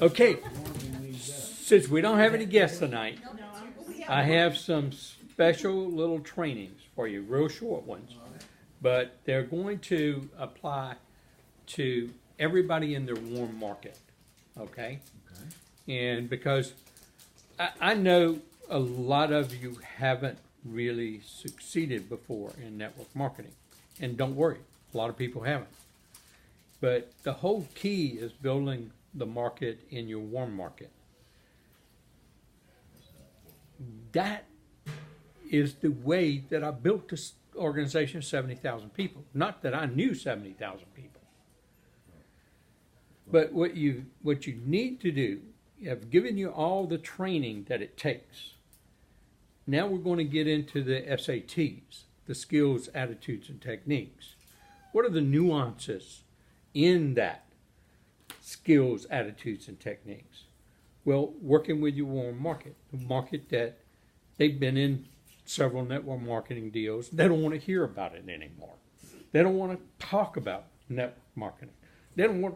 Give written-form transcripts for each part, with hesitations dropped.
Okay, since we don't have any guests tonight, I have some special little trainings for you, real short ones. But they're going to apply to everybody in their warm market, okay? And because I know a lot of you haven't really succeeded before in network marketing. And don't worry, a lot of people haven't. But the whole key is building the market in your warm market. That is the way that I built this organization of 70,000 people. Not that I knew 70,000 people. But what you need to do, I've given you all the training that it takes. Now we're going to get into the SATs, the skills, attitudes, and techniques. What are the nuances in that skills, attitudes, and techniques? Well, working with your warm market, the market that they've been in several network marketing deals, they don't want to hear about it anymore. They don't want to talk about network marketing. They don't want,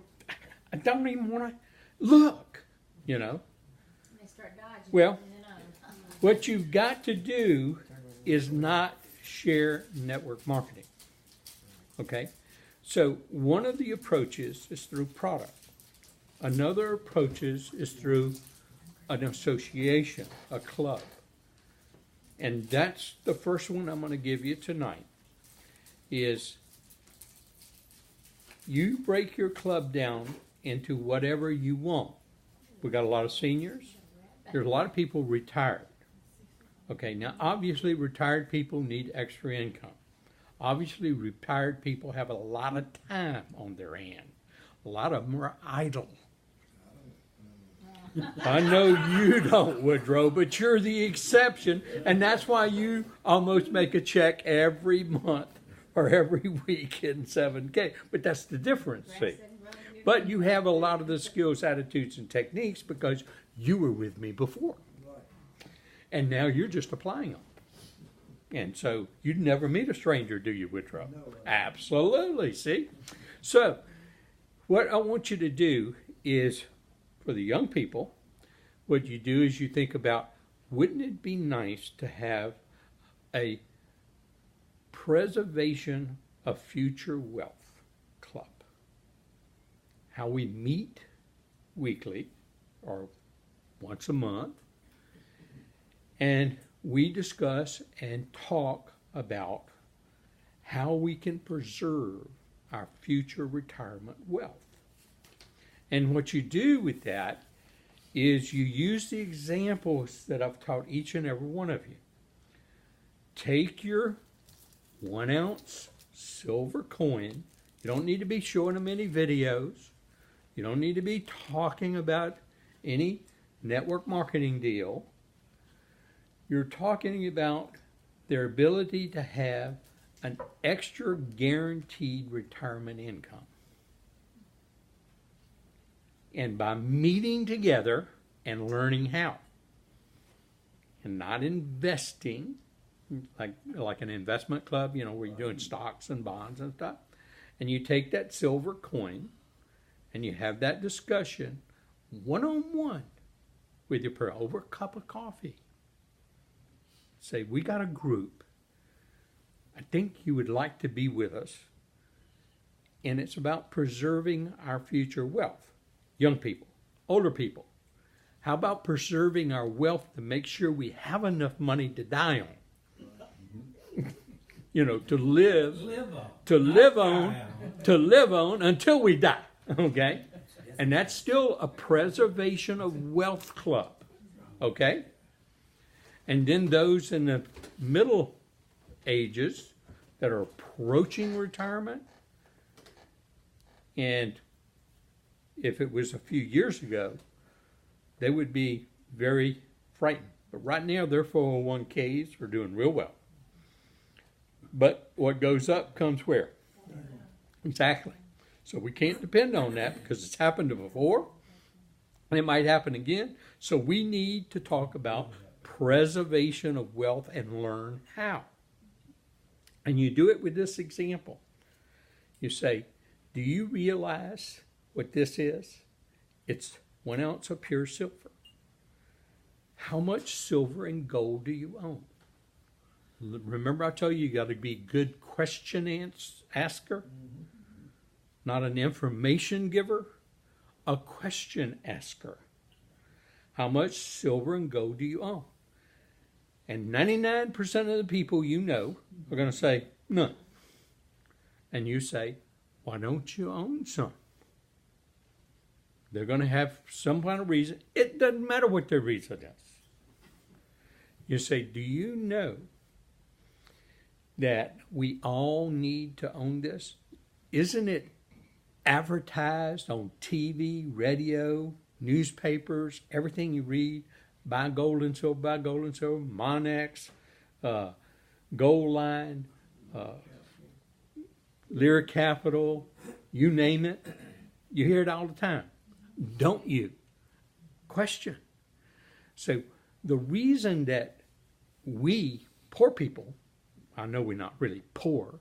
I don't even want to look, you know. They start dodging. Well, what you've got to do is not share network marketing, okay? So one of the approaches is through product. Another approach is through an association, a club. And that's the first one I'm going to give you tonight, is you break your club down into whatever you want. We got a lot of seniors. There's a lot of people retired. Okay, now obviously retired people need extra income. Obviously retired people have a lot of time on their hand. A lot of them are idle. I know you don't, Woodrow, but you're the exception, and that's why you almost make a check every month or every week in 7K. But that's the difference, see. But you have a lot of the skills, attitudes, and techniques because you were with me before. And now you're just applying them. And so you'd never meet a stranger, do you, Woodrow? No. Absolutely, see? So what I want you to do is, for the young people, what you do is you think about, wouldn't it be nice to have a preservation of future wealth club? How we meet weekly or once a month, and we discuss and talk about how we can preserve our future retirement wealth. And what you do with that is you use the examples that I've taught each and every one of you. Take your 1 ounce silver coin. You don't need to be showing them any videos. You don't need to be talking about any network marketing deal. You're talking about their ability to have an extra guaranteed retirement income. And by meeting together and learning how, and not investing like an investment club, you know, where you're doing stocks and bonds and stuff, and you take that silver coin and you have that discussion one-on-one with your parent over a cup of coffee. Say, we got a group. I think you would like to be with us. And it's about preserving our future wealth. Young people, older people. How about preserving our wealth to make sure we have enough money to die on? You know, to live on until we die. Okay? And that's still a preservation of wealth club. Okay? And then those in the middle ages that are approaching retirement, and if it was a few years ago, they would be very frightened. But right now, their 401ks are doing real well. But what goes up comes where? Exactly. So we can't depend on that because it's happened before, and it might happen again. So we need to talk about preservation of wealth and learn how. And you do it with this example. You say, do you realize what this is? It's 1 ounce of pure silver. How much silver and gold do you own? Remember I told you got to be a good question asker, not an information giver, a question asker. How much silver and gold do you own? And 99% of the people you know are going to say, none. And you say, why don't you own some? They're going to have some kind of reason. It doesn't matter what their reason is. You say, do you know that we all need to own this? Isn't it advertised on TV, radio, newspapers, everything you read? Buy gold and silver, buy gold and silver, Monex, Gold Line, Lyric Capital, you name it. You hear it all the time. Don't you? Question. So the reason that we, poor people, I know we're not really poor,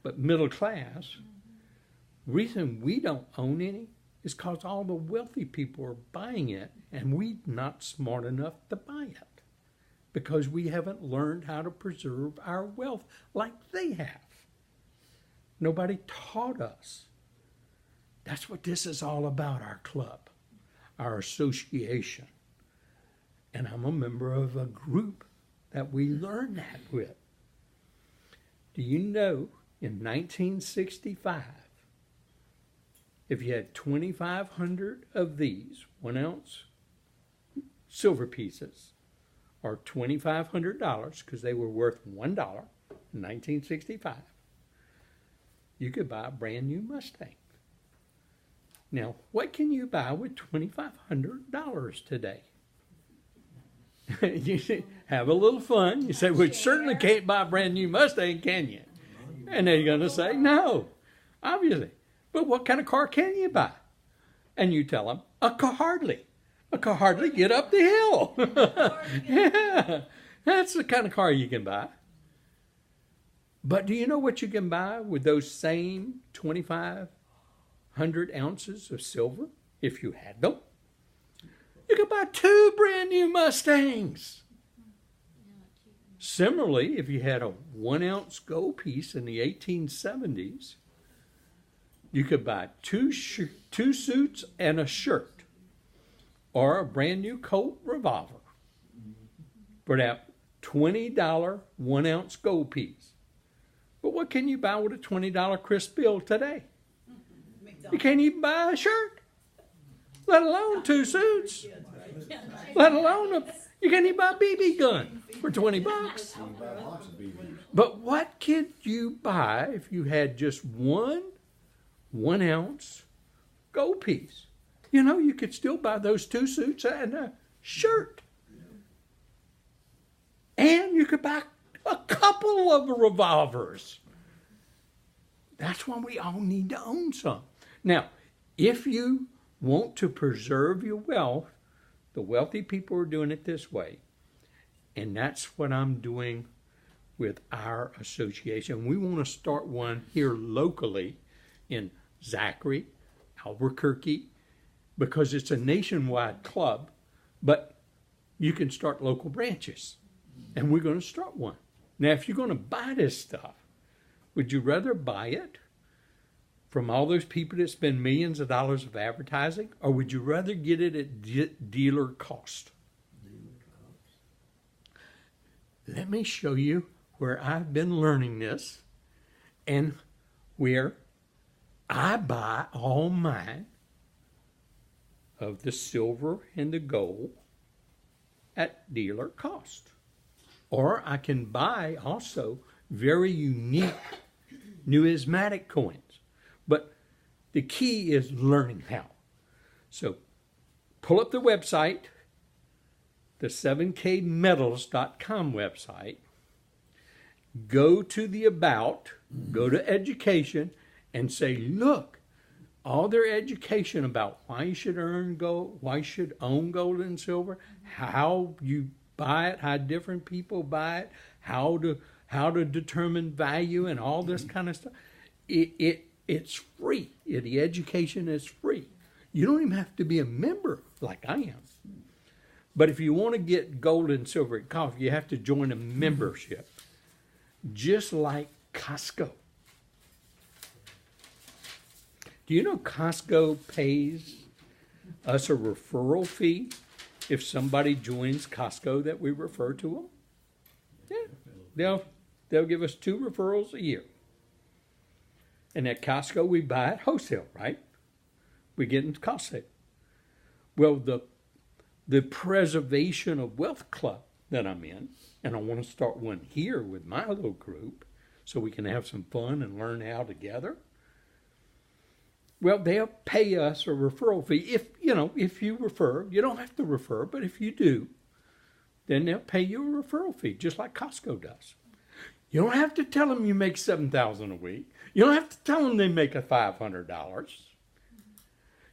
but middle class, reason we don't own any is because all the wealthy people are buying it and we're not smart enough to buy it because we haven't learned how to preserve our wealth like they have. Nobody taught us. That's what this is all about, our club, our association. And I'm a member of a group that we learn that with. Do you know in 1965, if you had 2,500 of these 1 ounce silver pieces, or $2,500, because they were worth $1 in 1965, you could buy a brand new Mustang. Now, what can you buy with $2,500 today? You say, have a little fun. You say, well, you certainly can't buy a brand new Mustang, can you? And they're going to say, no, obviously. But what kind of car can you buy? And you tell them, a car Harley. A car Harley, get up the hill. Yeah, that's the kind of car you can buy. But do you know what you can buy with those same 2,500 ounces of silver, if you had them? You could buy 2 brand new Mustangs. Similarly, if you had a 1 ounce gold piece in the 1870s, you could buy two suits and a shirt, or a brand new Colt revolver for that $20 1 ounce gold piece. But what can you buy with a $20 crisp bill today? You can't even buy a shirt, let alone 2 suits, let alone you can't even buy a BB gun for $20. But what could you buy if you had just 1 ounce gold piece? You know, you could still buy those 2 suits and a shirt. And you could buy a couple of revolvers. That's why we all need to own some. Now, if you want to preserve your wealth, the wealthy people are doing it this way. And that's what I'm doing with our association. We want to start one here locally in Zachary, Albuquerque, because it's a nationwide club, but you can start local branches. And we're going to start one. Now, if you're going to buy this stuff, would you rather buy it from all those people that spend millions of dollars of advertising, or would you rather get it at dealer cost? Let me show you where I've been learning this and where I buy all mine of the silver and the gold at dealer cost. Or I can buy also very unique numismatic coins. But the key is learning how. So pull up the website, the 7kmetals.com website, go to the About, go to Education, and say, look, all their education about why you should earn gold, why you should own gold and silver, how you buy it, how different people buy it, how to determine value and all this kind of stuff. It's free. The education is free. You don't even have to be a member like I am. But if you want to get gold and silver at coffee, you have to join a membership, just like Costco. Do you know Costco pays us a referral fee if somebody joins Costco that we refer to them? Yeah, they'll give us 2 referrals a year. And at Costco, we buy at wholesale, right? We get in cost sale. Well, the Preservation of Wealth Club that I'm in, and I want to start one here with my little group so we can have some fun and learn how together. Well, they'll pay us a referral fee. If you refer, you don't have to refer, but if you do, then they'll pay you a referral fee, just like Costco does. You don't have to tell them you make $7,000 a week. You don't have to tell them they make $500.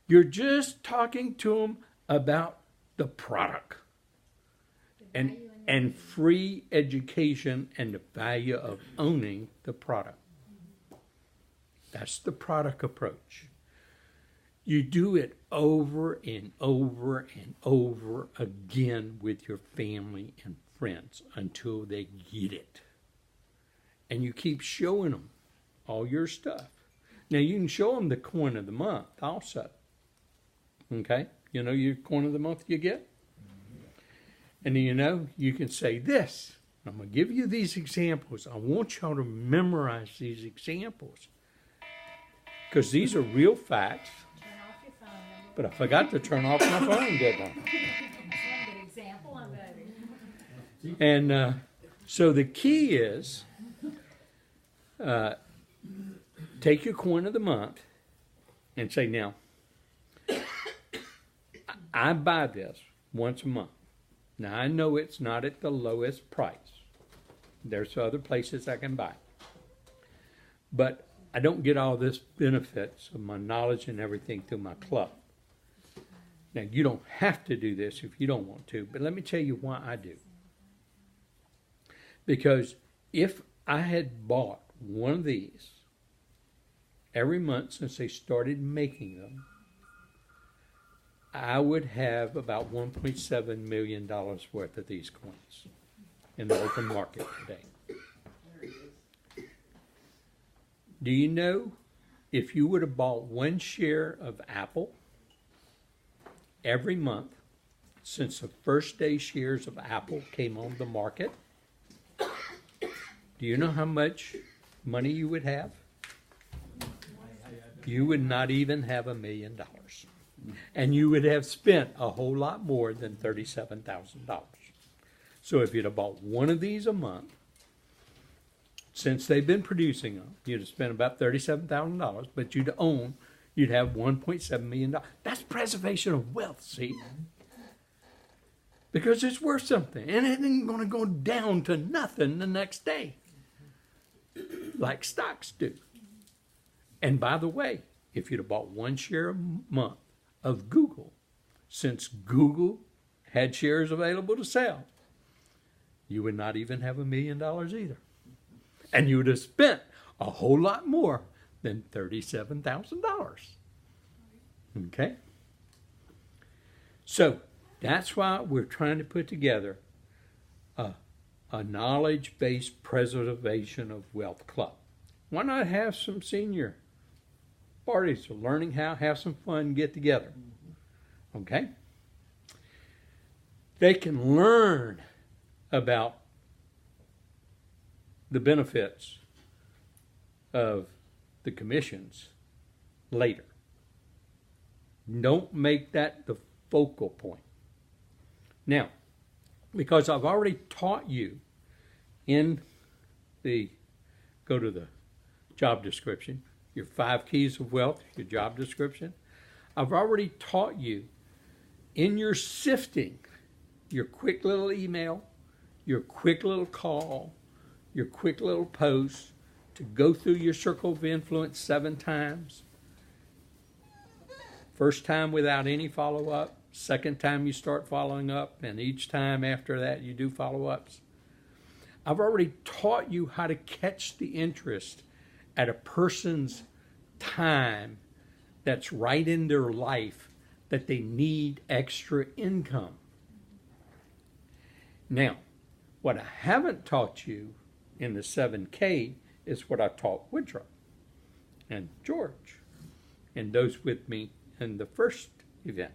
You're just talking to them about the product and free education and the value of owning the product. That's the product approach. You do it over and over and over again with your family and friends until they get it. And you keep showing them all your stuff. Now, you can show them the coin of the month also. Okay? You know your coin of the month you get? And then, you can say this. I'm going to give you these examples. I want y'all to memorize these examples. Because these are real facts. Turn off your phone. But I forgot to turn off my phone, didn't I? That's one good example. I'm ready. And so the key is take your coin of the month and say, now, I buy this once a month. Now, I know it's not at the lowest price. There's other places I can buy. But I don't get all this benefits of my knowledge and everything through my club. Now, you don't have to do this if you don't want to, but let me tell you why I do. Because if I had bought one of these every month since they started making them, I would have about $1.7 million worth of these coins in the open market today. Do you know if you would have bought 1 share of Apple every month since the first day shares of Apple came on the market, do you know how much money you would have? You would not even have $1 million. And you would have spent a whole lot more than $37,000. So if you'd have bought one of these a month, since they've been producing them, you'd have spent about $37,000, but you'd have $1.7 million. That's preservation of wealth, see? Because it's worth something. And it ain't going to go down to nothing the next day, like stocks do. And by the way, if you'd have bought 1 share a month of Google, since Google had shares available to sell, you would not even have $1 million either. And you would have spent a whole lot more than $37,000. Okay? So that's why we're trying to put together a knowledge-based preservation of wealth club. Why not have some senior parties of learning how, have some fun, get together? Okay? They can learn about the benefits of the commissions later. Don't make that the focal point. Now, because I've already taught you go to the job description, your 5 keys of wealth, your job description. I've already taught you in your sifting, your quick little email, your quick little call, your quick little post, to go through your circle of influence 7 times. First time without any follow-up. Second time you start following up, and each time after that you do follow-ups. I've already taught you how to catch the interest at a person's time that's right in their life that they need extra income. Now, what I haven't taught you in the 7K is what I taught Woodrow and George and those with me in the first event.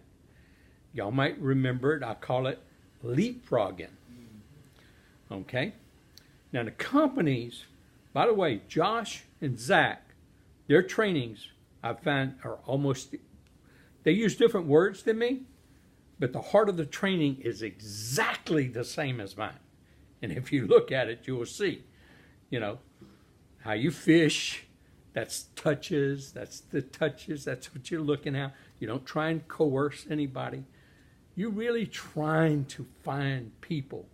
Y'all might remember it. I call it leapfrogging. Okay? Now, the companies, by the way, Josh and Zach, their trainings I find are almost, they use different words than me, but the heart of the training is exactly the same as mine. And if you look at it, you will see, how you fish, that's touches, that's what you're looking at. You don't try and coerce anybody. You're really trying to find people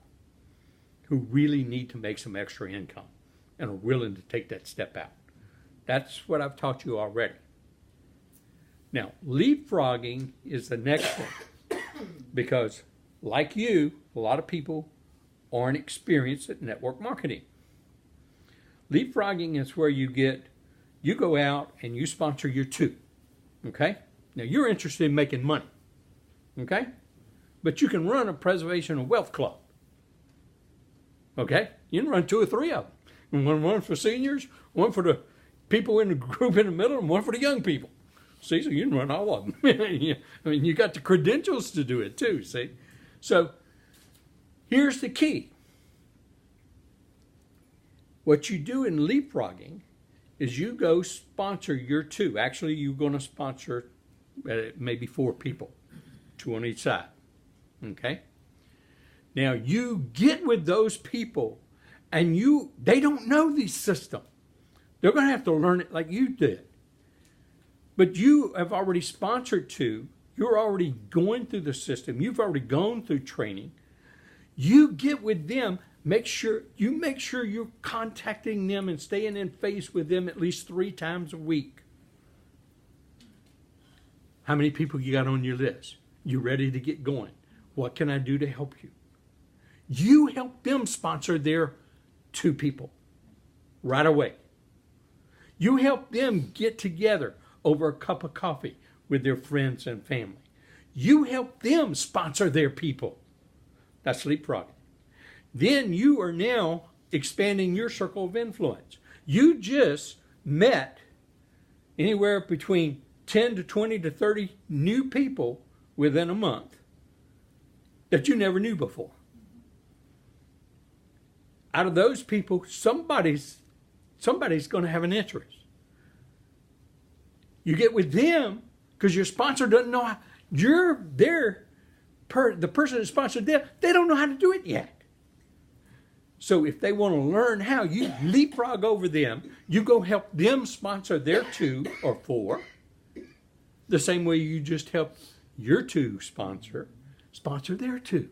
who really need to make some extra income and are willing to take that step out. That's what I've taught you already. Now, leapfrogging is the next one because, like you, a lot of people aren't experienced at network marketing. Leapfrogging is where you go out and you sponsor your two, okay? Now, you're interested in making money, okay? But you can run a preservation of wealth club, okay? You can run 2 or 3 of them. And one for seniors, one for the people in the group in the middle, and one for the young people. See, so you can run all of them. I mean, you got the credentials to do it too, see? So here's the key. What you do in leapfrogging is you go sponsor your 2. Actually, you're going to sponsor maybe 4 people, 2 on each side. Okay? Now, you get with those people, and they don't know the system. They're going to have to learn it like you did. But you have already sponsored 2. You're already going through the system. You've already gone through training. You get with them. Make sure you're contacting them and staying in phase with them at least 3 times a week. How many people you got on your list? You ready to get going? What can I do to help you? You help them sponsor their 2 people right away. You help them get together over a cup of coffee with their friends and family. You help them sponsor their people. That's leapfrogging. Then you are now expanding your circle of influence. You just met anywhere between 10 to 20 to 30 new people within a month that you never knew before. Out of those people, somebody's going to have an interest. You get with them because your sponsor doesn't know how. The person that sponsored them, they don't know how to do it yet. So if they want to learn how, you leapfrog over them. You go help them sponsor their 2 or 4. The same way you just help your 2 sponsor their 2.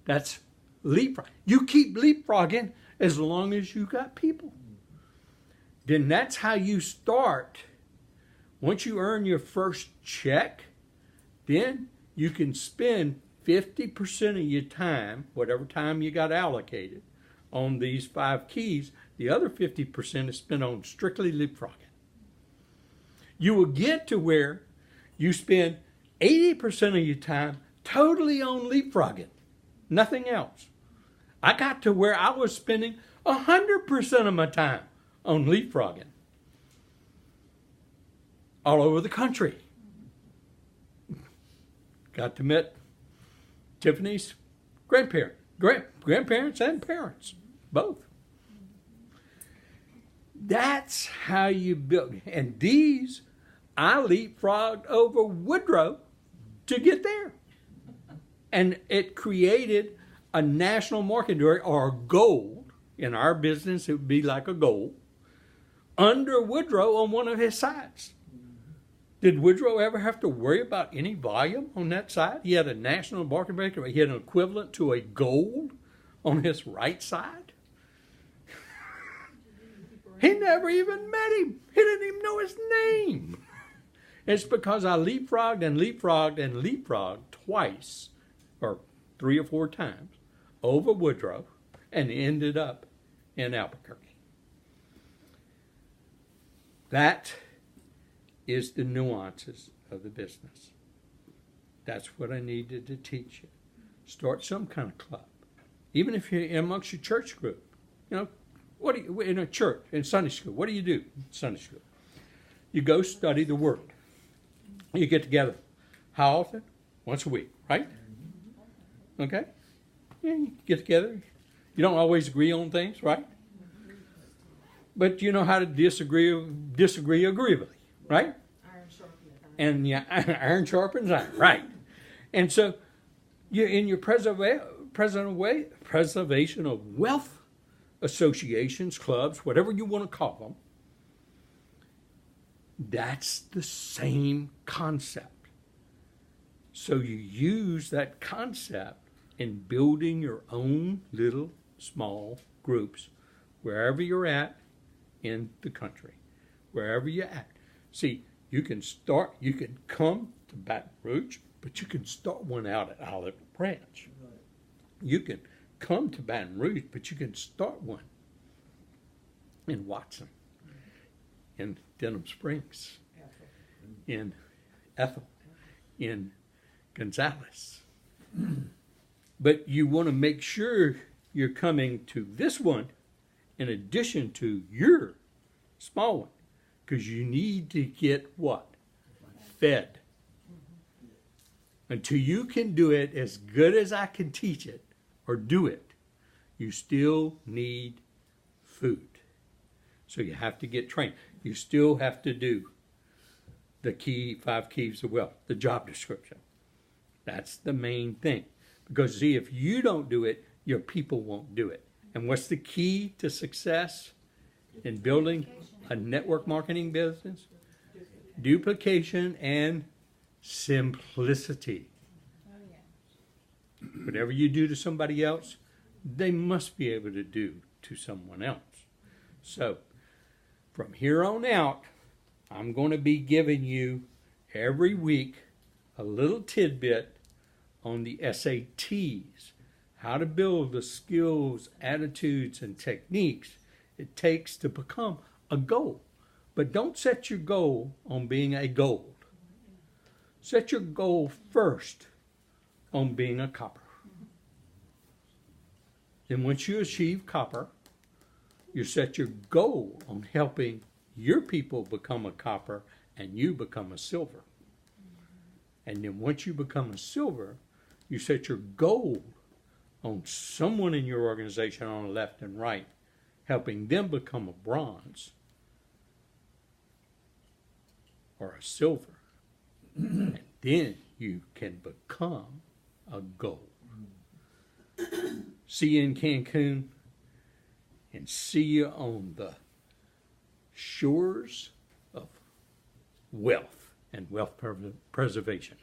That's leapfrog. You keep leapfrogging as long as you got people. Then that's how you start. Once you earn your first check, then you can spend 50% of your time, whatever time you got allocated, on these 5 keys. The other 50% is spent on strictly leapfrogging. You will get to where you spend 80% of your time totally on leapfrogging, nothing else. I got to where I was spending 100% of my time on leapfrogging all over the country. Got to meet Tiffany's grandparents and parents, both. That's how you build. And these, I leapfrogged over Woodrow to get there. And it created a national market or a goal. In our business, it would be like a goal. Under Woodrow on one of his sides. Did Woodrow ever have to worry about any volume on that side? He had a national market maker. He had an equivalent to a gold on his right side. He never even met him. He didn't even know his name. It's because I leapfrogged and leapfrogged and leapfrogged twice, or 3 or 4 times, over Woodrow and ended up in Albuquerque. That is the nuances of the business. That's what I needed to teach you. Start some kind of club. Even if you're amongst your church group. You know, what do you, in a church, in Sunday school, what do you do in Sunday school? You go study the Word. You get together. How often? Once a week, right? Okay? Yeah, you get together. You don't always agree on things, right? But you know how to disagree agreeably, right? Iron sharpens iron. And yeah, iron sharpens iron, right? And so, you're in your preservation of wealth associations, clubs, whatever you want to call them. That's the same concept. So you use that concept in building your own little small groups wherever you're at in the country, wherever you're at. See, you can come to Baton Rouge, but you can start one out at Olive Branch. You can come to Baton Rouge, but you can start one in Watson, in Denham Springs, in Ethel, in Gonzales. But you want to make sure you're coming to this one in addition to your small one, because you need to get what? Fed. Until you can do it as good as I can teach it or do it, you still need food. So you have to get trained. You still have to do the 5 keys of wealth, the job description. That's the main thing. Because see, if you don't do it, your people won't do it. And what's the key to success in building a network marketing business? Duplication and simplicity. Oh, yeah. Whatever you do to somebody else, they must be able to do to someone else. So, from here on out, I'm going to be giving you every week a little tidbit on the SATs, how to build the skills, attitudes, and techniques it takes to become a goal. But don't set your goal on being a gold. Set your goal first on being a copper. Then once you achieve copper, you set your goal on helping your people become a copper and you become a silver. And then once you become a silver, you set your goal on someone in your organization on the left and right, helping them become a bronze or a silver. And then you can become a gold. See you in Cancun, and see you on the shores of wealth and wealth preservation.